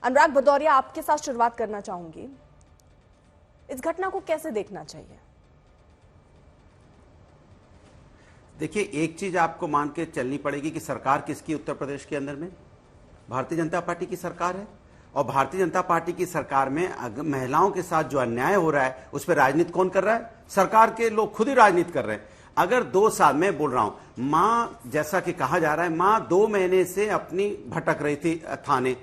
अनुराग भदौरिया, आपके साथ शुरुआत करना चाहूंगी। इस घटना को कैसे देखना चाहिए? देखिए, एक चीज आपको मान के चलनी पड़ेगी कि सरकार किसकी उत्तर प्रदेश के अंदर में? भारतीय जनता पार्टी की सरकार है। और भारतीय जनता पार्टी की सरकार में महिलाओं के साथ जो अन्याय हो रहा है उस पर राजनीति कौन कर रहा है? सरकार के लोग खुद ही राजनीति कर रहे हैं। अगर 2 साल में बोल रहा हूं, मां, जैसा कि कहा जा रहा है, मां 2 महीने से अपनी भटक रही थी थाने,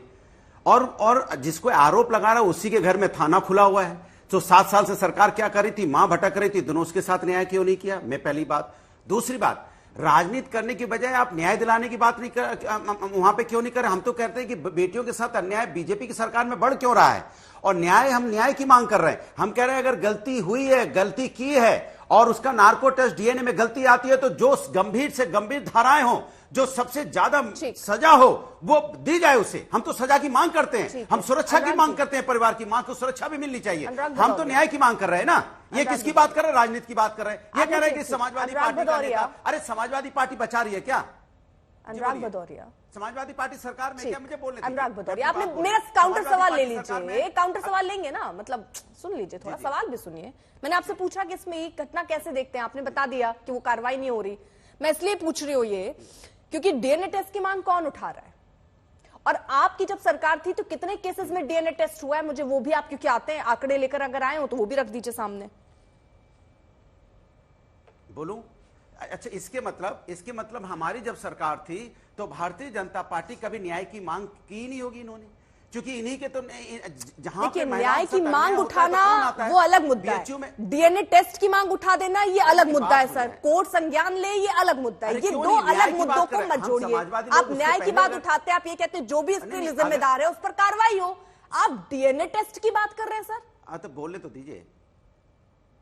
और जिसको आरोप लगा रहा है उसी के घर में थाना खुला हुआ है। तो 7 साल से सरकार क्या कर रही थी? मां भटक रही थी, दोनों उसके साथ न्याय क्यों नहीं किया? मैं पहली बात। दूसरी बात, राजनीति करने की बजाय आप न्याय दिलाने की बात नहीं कर, वहां पे क्यों नहीं कर रहे? हम तो कहते हैं कि बेटियों के साथ अन्याय बीजेपी की सरकार में बढ़ क्यों रहा है? और हम न्याय की मांग कर रहे हैं। हम कह रहे हैं अगर गलती हुई है, गलती की है और उसका नार्को टेस्ट डीएनए में गलती आती है तो जो गंभीर से गंभीर धाराएं हो, जो सबसे ज्यादा सजा हो, वो दी जाए उसे। हम तो सजा की मांग करते हैं, हम सुरक्षा की मांग करते हैं, परिवार की मां को सुरक्षा भी मिलनी चाहिए। हम तो न्याय की मांग कर रहे हैं ना। ये किसकी बात कर रहे हैं? राजनीति की बात कर रहे हैं। ये कह रहे हैं कि समाजवादी पार्टी का नेता, अरे समाजवादी पार्टी बचा रही है क्या? अनुराग भदौरिया, समाजवादी पार्टी सरकार में क्या? मुझे बोलने दीजिए। अनुराग भदौरिया, आपने मेरा काउंटर सवाल ले लीजिए। काउंटर सवाल लेंगे ना, मतलब सुन लीजिए, थोड़ा सवाल भी सुनिए। मैंने आपसे पूछा कि इसमें ये घटना कैसे देखते हैं, आपने बता दिया कि वो कार्रवाई नहीं हो रही। मैं इसलिए पूछ रही हूँ ये क्योंकि डीएनए टेस्ट की मांग कौन उठा रहा है? और आपकी जब सरकार थी तो कितने केसेस में डीएनए टेस्ट हुआ है? मुझे वो भी आप, क्योंकि आते हैं आंकड़े लेकर, अगर आए हो तो वो भी रख दीजिए सामने। बोलूं? अच्छा, इसके मतलब हमारी जब सरकार थी तो भारतीय जनता पार्टी कभी न्याय की मांग की नहीं होगी इन्होंने, क्योंकि इन्हीं के तो जहां पे न्याय की मांग उठाना वो अलग मुद्दा है, डीएनए टेस्ट की मांग उठा देना ये अलग मुद्दा है सर। कोर्ट संज्ञान ले ये अलग मुद्दा है। ये 2 अलग मुद्दों को मत जोड़िए। आप न्याय की बात उठाते हैं, आप ये कहते हैं जो भी इसके लिए जिम्मेदार है उस पर कार्रवाई हो। आप डीएनए टेस्ट की बात कर रहे हैं सर। तो बोलने तो दीजिए।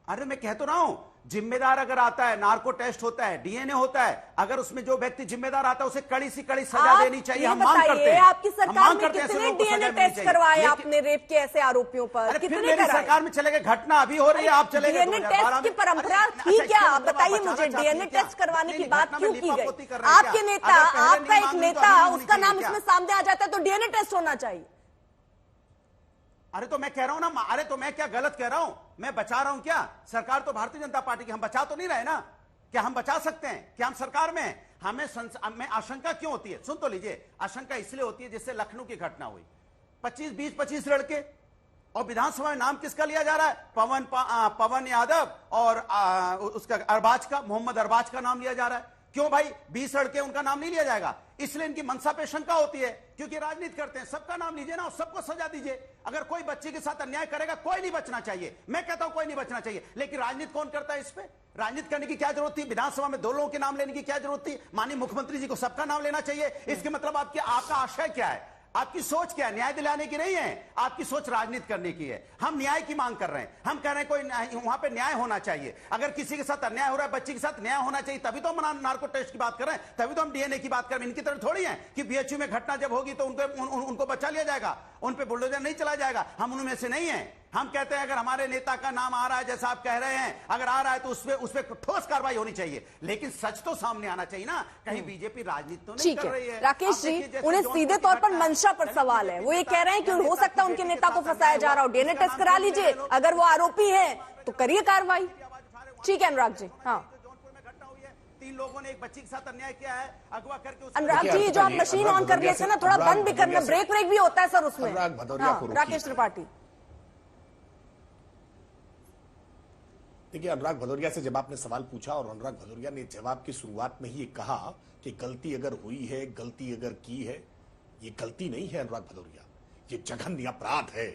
अरे मैं कह तो रहा हूं, जिम्मेदार अगर आता है, नार्को टेस्ट होता है, डीएनए होता है, अगर उसमें जो व्यक्ति जिम्मेदार आता है उसे कड़ी सी कड़ी सजा देनी चाहिए। हम मांग करते हैं। आपकी सरकार में कितने डीएनए टेस्ट करवाए आपने रेप के ऐसे आरोपियों पर? कितने सरकार में चले गए? घटना अभी हो रही है, आप चले गए। डीएनए टेस्ट की परंपरा थी क्या? आप बताइए मुझे, डीएनए टेस्ट करवाने की बात क्यों की गई? आपके नेता, आपका एक नेता, उसका नाम इसमें सामने आ जाता है तो डीएनए टेस्ट होना चाहिए। अरे तो मैं कह रहा हूं ना, अरे तो मैं क्या गलत कह रहा हूं? मैं बचा रहा हूं क्या? सरकार तो भारतीय जनता पार्टी की, हम बचा तो नहीं रहे ना? क्या हम बचा सकते हैं? क्या हम सरकार में हैं? हमें आशंका क्यों होती है? सुन तो लीजिए। आशंका इसलिए होती है जिससे लखनऊ की घटना हुई, 25 लड़के, और विधानसभा में नाम किसका लिया जा रहा है? पवन यादव और उसका अरबाज का, मोहम्मद अरबाज का नाम लिया जा रहा है। क्यों भाई? 20 लड़के, उनका नाम नहीं लिया जाएगा? इसलिए इनकी मनसा पे शंका होती है, क्योंकि राजनीति करते हैं। सबका नाम लीजिए ना और सबको सजा दीजिए। अगर कोई बच्चे के साथ अन्याय करेगा, कोई नहीं बचना चाहिए। मैं कहता हूं कोई नहीं बचना चाहिए, लेकिन राजनीति कौन करता है? इस पे राजनीति करने की क्या जरूरत थी? विधानसभा में 2 लोगों के नाम लेने की क्या जरूरत थी? माननीय मुख्यमंत्री जी को सबका नाम लेना चाहिए। इसके मतलब आपका आशय क्या है? आपकी सोच क्या है? न्याय दिलाने की नहीं है, आपकी सोच राजनीति करने की है। हम न्याय की मांग कर रहे हैं। हम कह रहे हैं कोई वहां पे न्याय होना चाहिए। अगर किसी के साथ अन्याय हो रहा है, बच्ची के साथ न्याय होना चाहिए, तभी तो हम नार्को टेस्ट की बात कर रहे हैं, तभी तो हम डीएनए की बात कर रहे हैं। इनकी तरह थोड़ी है कि बीएचयू में घटना जब होगी तो उनको बचा लिया जाएगा, उन पे बुलडोजर नहीं चला जाएगा। हम उनमें से नहीं है। हम कहते हैं अगर हमारे नेता का नाम आ रहा है, जैसा आप कह रहे हैं, अगर आ रहा है तो उस पे ठोस कार्रवाई होनी चाहिए, लेकिन सच तो सामने आना चाहिए ना। कहीं बीजेपी राजनीति तो नहीं कर रही है। राकेश जी, उन्हें सीधे तौर पर मंशा पर सवाल है। वो ये कह रहे हैं कि हो सकता है उनके नेता को फंसाया जा रहा हो, डीएनए टेस्ट करा लीजिए, अगर वो आरोपी है तो करिए कार्रवाई। ठीक है अनुराग जी। हाँ, 3 लोगों ने एक बच्ची के साथ अन्याय किया है, अगवा करके। अनुराग जी, जो आप मशीन ऑन कर लिए थे ना, थोड़ा बंद भी करना, ब्रेक भी होता है सर उसमें। राकेश त्रिपाठी, देखिए, अनुराग भदौरिया से जब आपने सवाल पूछा और अनुराग भदौरिया ने जवाब की शुरुआत में ही कहा कि गलती अगर हुई है, गलती अगर की है, ये गलती नहीं है अनुराग भदौरिया, ये जघन्य अपराध है।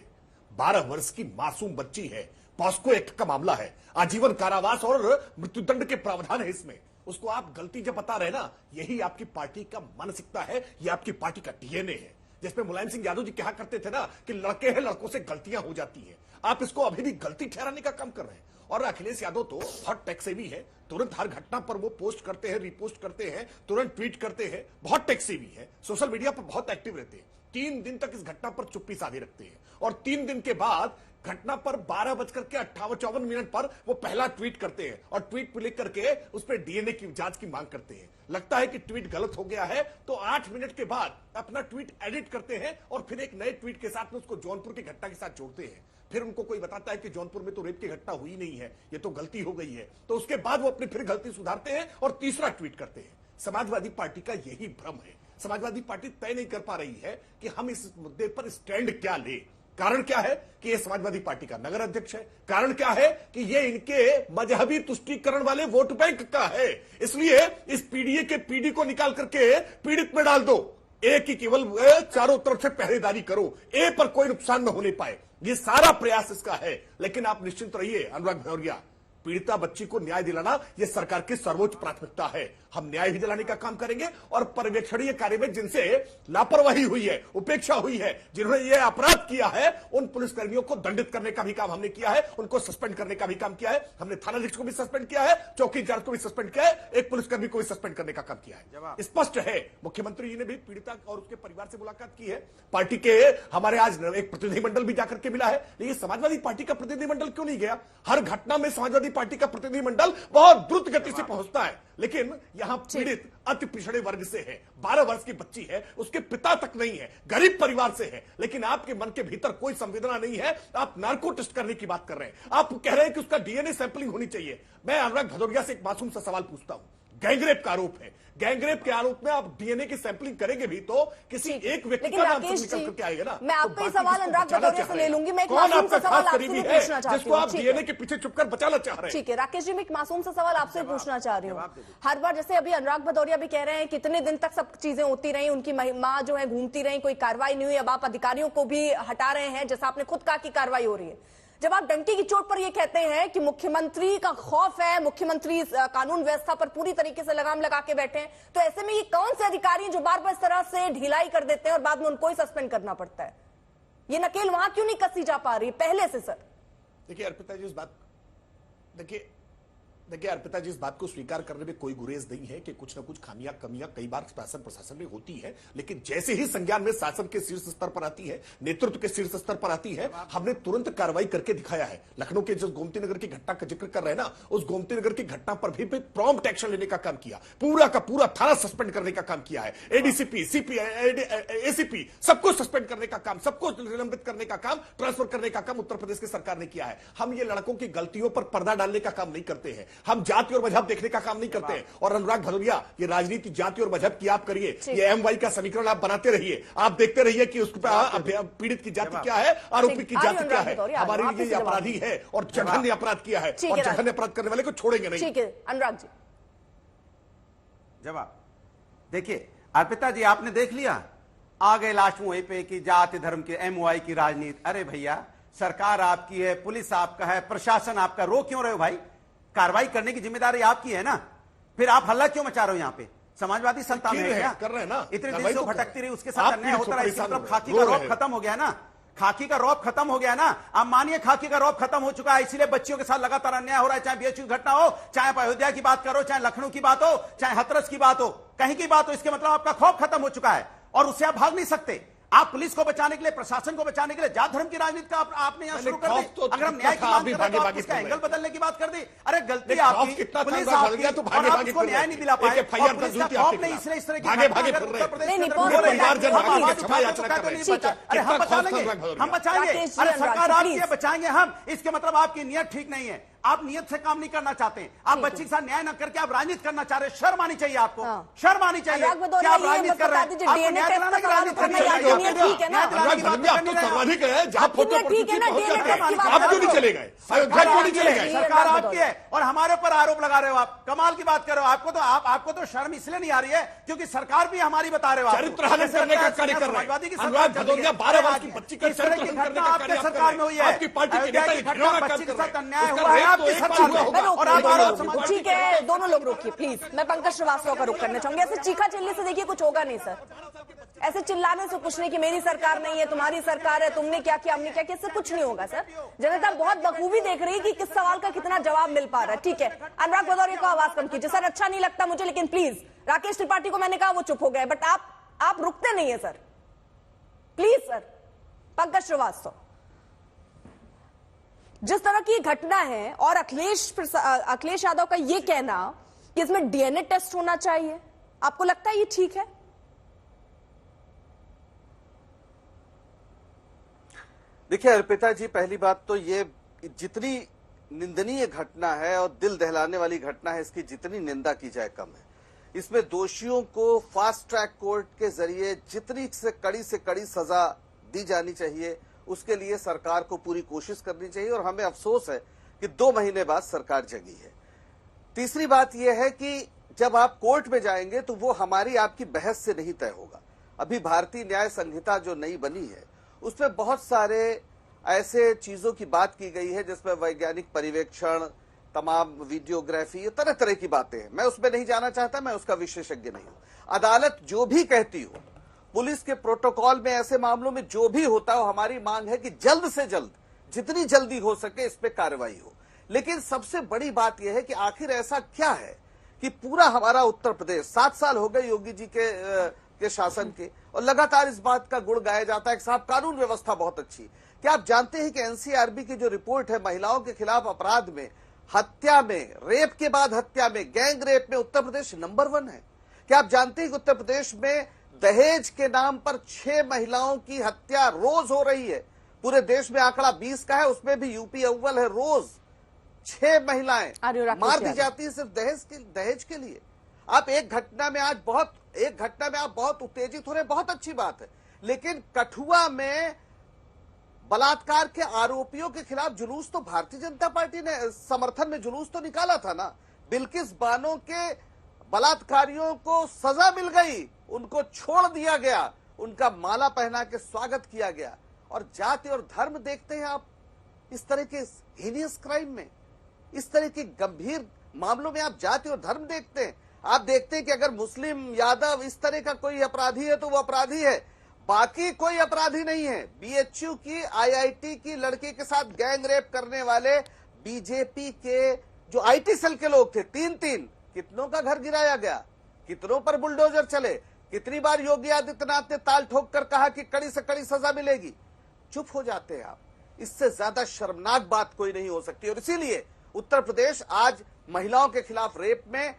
12 वर्ष की मासूम बच्ची है, पॉस्को एक्ट का मामला है, आजीवन कारावास और मृत्युदंड के प्रावधान है इसमें। उसको आप गलती जब बता रहे ना, यही आपकी पार्टी का मानसिकता है, ये आपकी पार्टी का डीएनए है, जिसमें मुलायम सिंह यादव जी कहा करते थे ना कि लड़के हैं, लड़कों से गलतियां हो जाती हैं। आप इसको अभी भी गलती ठहराने का काम कर रहे हैं। और अखिलेश यादव तो बहुत टेक सेवी है, तुरंत हर घटना पर वो पोस्ट करते हैं, रिपोस्ट करते हैं, तुरंत ट्वीट करते हैं, बहुत टेक सेवी है, सोशल मीडिया पर बहुत एक्टिव रहते हैं। 3 दिन तक इस घटना पर चुप्पी साधे रखते हैं और 3 दिन के बाद घटना पर 12:58 पर वो पहला ट्वीट करते हैं और ट्वीट पे लिख करके उस पर डीएनए की जांच की मांग करते हैं। लगता है कि ट्वीट गलत हो गया है तो 8 मिनट के बाद अपना ट्वीट एडिट करते हैं और फिर एक नए ट्वीट के साथ में उसको जौनपुर की घटना के साथ जोड़ते हैं। फिर उनको कोई बताता है कि जौनपुर में तो रेप की घटना हुई नहीं है, ये तो गलती हो गई है, तो उसके बाद वो अपनी फिर गलती सुधारते हैं और तीसरा ट्वीट करते हैं। समाजवादी पार्टी का यही भ्रम है। समाजवादी पार्टी तय नहीं कर पा रही है कि हम इस मुद्दे पर स्टैंड क्या ले। कारण क्या है कि ये समाजवादी पार्टी का नगर अध्यक्ष है, कारण क्या है कि ये इनके मजहबी तुष्टीकरण वाले वोट बैंक का है। इसलिए इस पीडीए के पीडी को निकाल करके पीड़ित में डाल दो, ए की केवल चारों तरफ से पहरेदारी करो, ए पर कोई नुकसान न होने पाए, ये सारा प्रयास इसका है। लेकिन आप निश्चिंत रहिए अनुराग भदौरिया, पीड़िता बच्ची को न्याय दिलाना यह सरकार की सर्वोच्च प्राथमिकता है। हम न्याय भी दिलाने का काम करेंगे और पर्यवेक्षणीय कार्य में जिनसे लापरवाही हुई है, उपेक्षा हुई है, जिन्होंने ये अपराध किया है, उन पुलिसकर्मियों को दंडित करने का भी काम हमने किया है, उनको सस्पेंड करने का भी काम किया है। हमने थानाधीश को भी सस्पेंड किया है, चौकी इंचार्ज को भी सस्पेंड किया है, एक पुलिसकर्मी को भी सस्पेंड करने का काम किया है। स्पष्ट है, मुख्यमंत्री जी ने भी पीड़िता और उसके परिवार से मुलाकात की है। पार्टी के हमारे आज एक प्रतिनिधिमंडल भी जाकर के मिला है, लेकिन समाजवादी पार्टी का प्रतिनिधिमंडल क्यों नहीं गया? हर घटना में समाजवादी पार्टी का प्रतिनिधिमंडल बहुत द्रुत गति से पहुंचता है, लेकिन यहां पीड़ित अति पिछड़े वर्ग से है, 12 वर्ष की बच्ची है, उसके पिता तक नहीं है, गरीब परिवार से है, लेकिन आपके मन के भीतर कोई संवेदना नहीं है। आप नार्को टेस्ट करने की बात कर रहे हैं, आप कह रहे हैं कि उसका डीएनए सैंपलिंग होनी चाहिए। मैं अनुराग भदौरिया से एक मासूम सा सवाल पूछता हूं, गैंगरेप का आरोप है, गैंगरेप के आरोप में आप डीएनए की सैंपलिंग करेंगे भी तो किसी एक व्यक्ति का नाम निकल करके आएगा ना। मैं आपका ही सवाल अनुराग भदौरिया से ले लूंगी। मैं एक मासूम सा सवाल आपसे भी पूछना चाहती जिसको आप हूँ, डीएनए के पीछे छुपकर बचाना चाह रहे हैं। ठीक है राकेश जी, मैं एक मासूम सा सवाल आपसे पूछना चाह रही हूँ। हर बार जैसे अभी अनुराग भदौरिया भी कह रहे हैं कितने दिन तक सब चीजें होती रही, उनकी माँ जो है घूमती रही, कोई कार्रवाई नहीं हुई, अब आप अधिकारियों को भी हटा रहे हैं, जैसा आपने खुद कहा कि कार्रवाई हो रही है। जब आप डंकी की चोट पर ये कहते हैं कि मुख्यमंत्री का खौफ है, मुख्यमंत्री कानून व्यवस्था पर पूरी तरीके से लगाम लगा के बैठे हैं, तो ऐसे में ये कौन से अधिकारी जो बार बार इस तरह से ढिलाई कर देते हैं और बाद में उनको ही सस्पेंड करना पड़ता है? ये नकेल वहां क्यों नहीं कसी जा पा रही पहले से? सर देखिए अर्पिता जी, इस बात देखिए अर्पिता जी, इस बात को स्वीकार करने में कोई गुरेज नहीं है कि कुछ ना कुछ खामियां कमियां कई बार शासन प्रशासन में होती है, लेकिन जैसे ही संज्ञान में शासन के शीर्ष स्तर पर आती है, नेतृत्व के शीर्ष स्तर पर आती है, हमने तुरंत कार्रवाई करके दिखाया है। लखनऊ के जो गोमती नगर की घटना का जिक्र कर रहे हैं ना, उस गोमती नगर की घटना पर भी प्रॉम्प्ट एक्शन लेने का काम किया, पूरा का पूरा थाना सस्पेंड करने का काम किया है। एडीसीपी, सीपी, एसीपी सबको सस्पेंड करने का काम, सबको निलंबित करने का काम, ट्रांसफर करने का काम उत्तर प्रदेश की सरकार ने किया है। हम ये लड़कों की गलतियों पर पर्दा डालने का काम नहीं करते हैं, हम जाति और मजहब देखने का काम नहीं करते हैं। और अनुराग भदौरिया, ये राजनीति जाति और मजहब की आप करिए, ये एमवाई का समीकरण आप बनाते रहिए, आप देखते रहिए कि उसके पीड़ित की जाति क्या है, आरोपी की जाति क्या है। हमारे लिए ये अपराधी है और जघन्य अपराध किया है और जघन्य अपराध करने वाले को छोड़ेंगे नहीं। ठीक है अनुराग जी, जवाब देखिए अर्पिता जी, आपने देख लिया, आ गए लास्ट वहीं पे कि जाति धर्म की एमवाई की राजनीति। अरे भैया, सरकार आपकी है, पुलिस आपका है, प्रशासन आपका, रो क्यों रहे हो भाई? कार्रवाई करने की जिम्मेदारी आपकी है ना, फिर आप हल्ला क्यों मचा रहे हो? यहाँ पे समाजवादी सत्ता में है, कर रहे हैं ना, इतने दिन से भटकती रही, उसके साथ अन्याय होता रहा। इसका मतलब खाकी का रौब खत्म हो गया ना, खाकी का रौब खत्म हो गया ना। आप मानिए खाकी का रौब खत्म हो चुका है, इसीलिए बच्चियों के साथ लगातार अन्याय हो रहा है, चाहे बीएचयू घटना हो, चाहे आप अयोध्या की बात करो, चाहे लखनऊ की बात हो, चाहे हाथरस की बात हो, कहीं की बात हो। इसके मतलब आपका खौफ खत्म हो चुका है और उससे आप भाग नहीं सकते। आप पुलिस को बचाने के लिए, प्रशासन को बचाने के लिए जात धर्म की राजनीति का आपने यहां शुरू कर दी। अगर हम न्याय की मांग कर रहे हैं तो इसका एंगल बदलने की बात कर दी। अरे गलती आपकी, पुलिस आपकी, और आप उसको न्याय नहीं दिला पाए। पुलिस का खौफ नहीं, इसलिए इस तरह की भागे भागे उत्तर प्रदेश नहीं, हम बचा लेंगे, हम बचाएंगे। अरे सरकार आपकी है, बचाएंगे हम। इसके मतलब आपकी नियत ठीक नहीं है, आप नियत से काम नहीं करना चाहते, आप बच्ची के साथ न्याय न करके आप राजनीति करना चाह रहे हैं। शर्म आनी चाहिए आपको, शर्म आनी चाहिए कि आप राजनीति कर रहे हैं। आपको न्याय दिलाने की राजनीति करनी चाहिए। सर्वाधिक है, जहां फोटो ठीक है ना, आप क्यों नहीं चले गए? अयोध्या क्यों नहीं चले गए? सरकार आपकी है और हमारे ऊपर आरोप लगा रहे हो आप। कमाल की बात कर रहे हो। आपको तो शर्म इसलिए नहीं आ रही है क्योंकि सरकार भी हमारी बता रहे हो। चरित्रहनन करने का कार्य कर रहे हैं। अनुराग भदौरिया 12 वर्ष की बच्ची का चरित्रहनन करने का कार्य सरकार में हुई है। आपकी पार्टी के नेता बच्ची के साथ अन्याय हुआ है आपकी सरकार में। ठीक है, दोनों लोग रोकिए प्लीज। मैं पंकज श्रीवास्तव का रुख करना चाहूंगी। ऐसे चीखा चिल्ली से देखिए कुछ होगा नहीं सर, ऐसे चिल्लाने से कुछ नहीं कि मेरी सरकार नहीं है, तुम्हारी सरकार है, तुमने क्या किया, हमने क्या किया, इससे कुछ नहीं होगा सर। जनता बहुत बखूबी देख रही है कि किस सवाल का कितना जवाब मिल पा रहा है। ठीक है, अनुराग भदौरिया को आवाज कम कीजिए सर, अच्छा नहीं लगता मुझे, लेकिन प्लीज। राकेश त्रिपाठी को मैंने कहा, वो चुप हो गए, बट आप रुकते नहीं है sir, please sir. Pankaj Srivastava, जिस तरह की घटना है और अखिलेश यादव का ये कहना कि इसमें डीएनए टेस्ट होना चाहिए, आपको लगता है ये ठीक है? देखिए अर्पिता जी, पहली बात तो ये जितनी निंदनीय घटना है और दिल दहलाने वाली घटना है, इसकी जितनी निंदा की जाए कम है। इसमें दोषियों को फास्ट ट्रैक कोर्ट के जरिए जितनी से कड़ी सजा दी जानी चाहिए, उसके लिए सरकार को पूरी कोशिश करनी चाहिए। और हमें अफसोस है कि 2 महीने बाद सरकार जगी है। तीसरी बात यह है कि जब आप कोर्ट में जाएंगे तो वो हमारी आपकी बहस से नहीं तय होगा। अभी भारतीय न्याय संहिता जो नई बनी है उसमें बहुत सारे ऐसे चीजों की बात की गई है जिसमें वैज्ञानिक पर्यवेक्षण, तमाम वीडियोग्राफी, ये तरह तरह की बातें हैं। मैं उसमें नहीं जाना चाहता, मैं उसका विशेषज्ञ नहीं हूं। अदालत जो भी कहती हो, पुलिस के प्रोटोकॉल में ऐसे मामलों में जो भी होता हो, हमारी मांग है कि जल्द से जल्द, जितनी जल्दी हो सके इस पे कार्रवाई हो। लेकिन सबसे बड़ी बात यह है कि आखिर ऐसा क्या है कि पूरा हमारा उत्तर प्रदेश, 7 साल हो गए योगी जी के शासन के, और लगातार इस बात का गुण गाया जाता है कि साहब कानून व्यवस्था बहुत अच्छी। क्या आप जानते हैं कि एनसीआरबी की जो रिपोर्ट है महिलाओं के खिलाफ अपराध में, हत्या में, रेप के बाद हत्या में, गैंग रेप में उत्तर प्रदेश नंबर 1 है। क्या आप जानते हैं कि उत्तर प्रदेश में दहेज के नाम पर 6 महिलाओं की हत्या रोज हो रही है? पूरे देश में आंकड़ा 20 का है, उसमें भी यूपी अव्वल है। रोज 6 महिलाएं मार दी जाती है सिर्फ दहेज के लिए। आप एक घटना में आप बहुत उत्तेजित हो रहे हैं, बहुत अच्छी बात है। लेकिन कठुआ में बलात्कार के आरोपियों के खिलाफ जुलूस तो भारतीय जनता पार्टी ने समर्थन में जुलूस तो निकाला था ना। बिल्किस बानो के बलात्कारियों को सजा मिल गई, उनको छोड़ दिया गया, उनका माला पहना के स्वागत किया गया। और जाति और धर्म देखते हैं आप इस तरह के हीनियस क्राइम में, इस तरह के गंभीर मामलों में आप जाति और धर्म देखते हैं। आप देखते हैं कि अगर मुस्लिम, यादव, इस तरह का कोई अपराधी है तो वो अपराधी है, बाकी कोई अपराधी नहीं है। बीएचयू की, आईआईटी की लड़की के साथ गैंग रेप करने वाले बीजेपी के जो आईटी सेल के लोग थे, 3 कितनों का घर गिराया गया, कितनों पर बुलडोजर चले, कितनी बार योगी आदित्यनाथ ने ताल ठोक कर कहा कि कड़ी से कड़ी सजा मिलेगी। चुप हो जाते हैं आप। इससे ज्यादा शर्मनाक बात कोई नहीं हो सकती। और इसीलिए उत्तर प्रदेश आज महिलाओं के खिलाफ रेप में,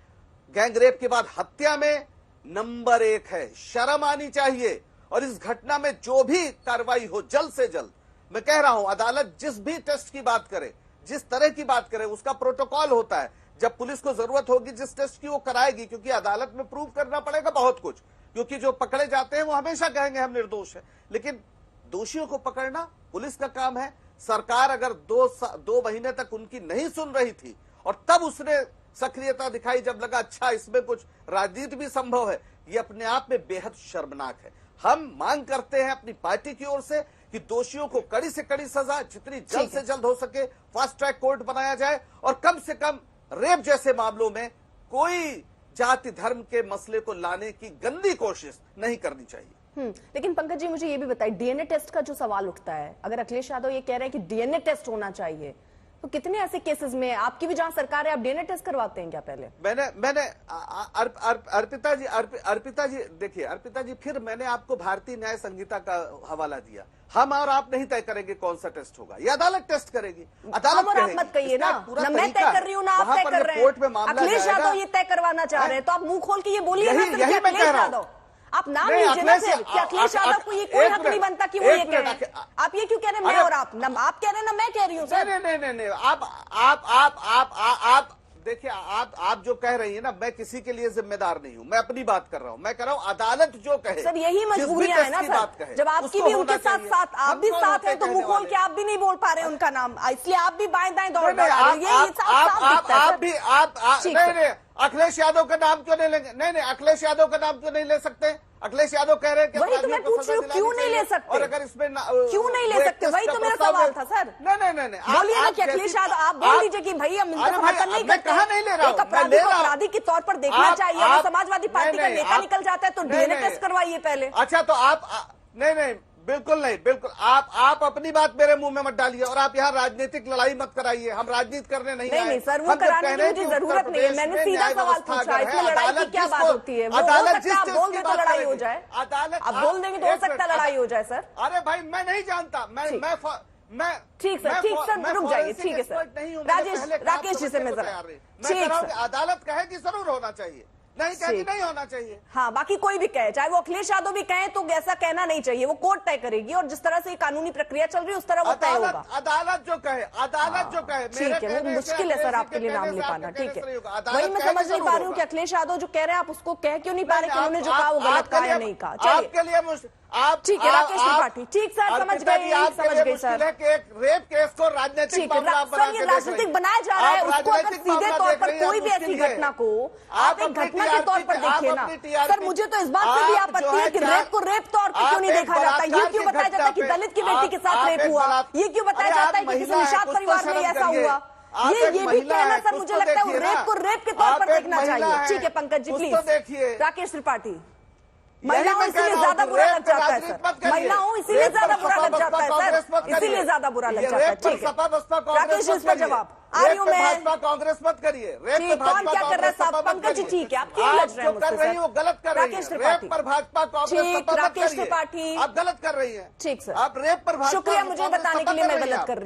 गैंग रेप के बाद हत्या में नंबर 1 है। शर्म आनी चाहिए। और इस घटना में जो भी कार्रवाई हो जल्द से जल्द, मैं कह रहा हूं अदालत जिस भी टेस्ट की बात करे, जिस तरह की बात करे, उसका प्रोटोकॉल होता है। जब पुलिस को जरूरत होगी जिस टेस्ट की वो कराएगी, क्योंकि अदालत में प्रूव करना पड़ेगा बहुत कुछ। क्योंकि जो पकड़े जाते हैं वो हमेशा कहेंगे हम निर्दोष हैं, लेकिन दोषियों को पकड़ना पुलिस का काम है। सरकार अगर 2 महीने तक उनकी नहीं सुन रही थी और तब उसने सक्रियता दिखाई जब लगा अच्छा इसमें कुछ राजनीति भी संभव है, ये अपने आप में बेहद शर्मनाक है। हम मांग करते हैं अपनी पार्टी की ओर से कि दोषियों को कड़ी से कड़ी सजा जितनी जल्द से जल्द हो सके फास्ट ट्रैक कोर्ट बनाया जाए, और कम से कम रेप जैसे मामलों में कोई जाति धर्म के मसले को लाने की गंदी कोशिश नहीं करनी चाहिए। लेकिन पंकज जी मुझे ये भी बताइए, डीएनए टेस्ट का जो सवाल उठता है, अगर अखिलेश यादव ये कह रहे हैं कि डीएनए टेस्ट होना चाहिए, तो कितने ऐसे केसेस में आपकी भी जहां सरकार है आप डीएनए टेस्ट करवाते हैं क्या? पहले मैंने अर्पिता जी देखिए, अर्पिता जी फिर मैंने आपको भारतीय न्याय संहिता का हवाला दिया। हम और आप नहीं तय करेंगे कौन सा टेस्ट होगा, ये अदालत टेस्ट करेगी। अदालत और आप मत कहिए ना मैं तय कर रही हूँ ना आप तय कर रहे हैं। अखिलेश यादव ये तय करवाना चाह रहे हैं तो आप मुंह खोल के ये बोलिए ना। यही मैं कह रहा हूँ, आप नाम लीजिए ना फिर कि अखिलेश यादव को ये कोई हक नहीं बनता कि वो ये कह रहे हैं। आप ये क्यों कह रहे हैं मैं और आप कह रहे हैं ना मैं कह रही हूँ सर। नहीं आप देखिए, आप जो कह रही है ना, मैं किसी के लिए जिम्मेदार नहीं हूं, मैं अपनी बात कर रहा हूं। मैं कह रहा हूं अदालत जो कहे सर, यही मजबूरियां है ना सर। जब आपकी भी उनके साथ आप भी साथ हैं तो मुंह खोल के आप भी नहीं बोल पा रहे उनका नाम, इसलिए आप भी बाएं दाएं दौड़ रहे हैं। अखिलेश यादव का नाम क्यों नहीं लेंगे? नहीं, अखिलेश यादव का नाम क्यों नहीं ले सकते? अखिलेश यादव कह रहे हैं कि वही तो मैं पूछ रही हूँ, क्यों नहीं ले सकते? और अगर इसमें क्यों नहीं ले सकते? वही तो मेरा सवाल था सर। नहीं, बोलिए ना कि अखिलेश यादव, आप बोल दीजिए कि भैया समर्थन नहीं करते। कहा नहीं ले रहा एक अपराधी को अपराधी के तौर पर देखना चाहिए। अगर समाजवादी पार्टी का नेता निकल जाता है तो डीएनए टेस्ट करवाइए पहले। अच्छा, तो आप नहीं, बिल्कुल नहीं, बिल्कुल आप अपनी बात मेरे मुंह में मत डालिए और आप यहाँ राजनीतिक लड़ाई मत कराइए। हम राजनीति करने नहीं आए। नहीं सर, वो कराने की मुझे जरूरत नहीं है। मैंने सीधा सवाल पूछा, इसमें लड़ाई की क्या बात होती है? वो हो सकता है आप बोल दें तो लड़ाई हो जाए। आप बोल देंगे तो हो सकता है लड़ाई हो जाए सर। अरे भाई, मैं नहीं जानता। मैं ठीक सर, रुक जाइए। ठीक है सर, राकेश जी से मैं जरा ठीक है। अदालत कहे कि जरूर होना चाहिए, नहीं कहे कि नहीं होना चाहिए। हाँ, बाकी कोई भी कहे, चाहे वो अखिलेश यादव भी कहे, तो ऐसा कहना नहीं चाहिए। वो कोर्ट तय करेगी और जिस तरह से ये कानूनी प्रक्रिया चल रही है उस तरह वो तय होगा। अदालत जो कहे ठीक है, वो मुश्किल है सर आपके लिए नाम ले पाना। ठीक है, वही मैं समझ नहीं पा रही हूँ कि अखिलेश यादव जो कह रहे हैं आप उसको कह क्यों नहीं पा रहे कि उन्होंने जो कहा वो गलत कहा या नहीं कहा। चलिए आप ठीक है, राकेश त्रिपाठी। ठीक सर, समझ गई सर। एक रेप केस को राजनीतिक मामला सर, ये राजनीतिक बनाया जा रहा है। उसको अगर सीधे तौर पर कोई भी ऐसी घटना को आप एक घटना के तौर पर देखिए ना सर। मुझे तो इस बात से भी आपत्ति है कि रेप को रेप तौर पर क्यों नहीं देखा जाता? ये क्यों बताया जाता है कि दलित की बेटी के साथ रेप हुआ? ये क्यों बताया जाता है कि किसी निषाद परिवार में ऐसा हुआ? ये भी कहना सर, मुझे लगता है रेप को रेप के तौर पर देखना चाहिए। ठीक है पंकज जी, प्लीज। राकेश त्रिपाठी, महिलाओं इसीलिए ज्यादा बुरा लग जाता है सर। महिलाओं इसीलिए ज्यादा बुरा लग जाता है सर, इसीलिए ज्यादा बुरा लग जाता है। ठीक है राकेश, इस पर जवाब आ रही हूँ मैं। कांग्रेस मत करिए। कौन क्या कर रहा है साहब? पंकज जी ठीक है, आप क्यों लड़ रहे हैं मुझसे सर? वो गलत कर रही है। राकेश त्रिपाठी पर भाजपा कांग्रेस राकेश त्रिपाठी आप गलत कर रही है। ठीक सर, आप रेप पर शुक्रिया मुझे बताने के लिए मैं गलत कर रही हूँ।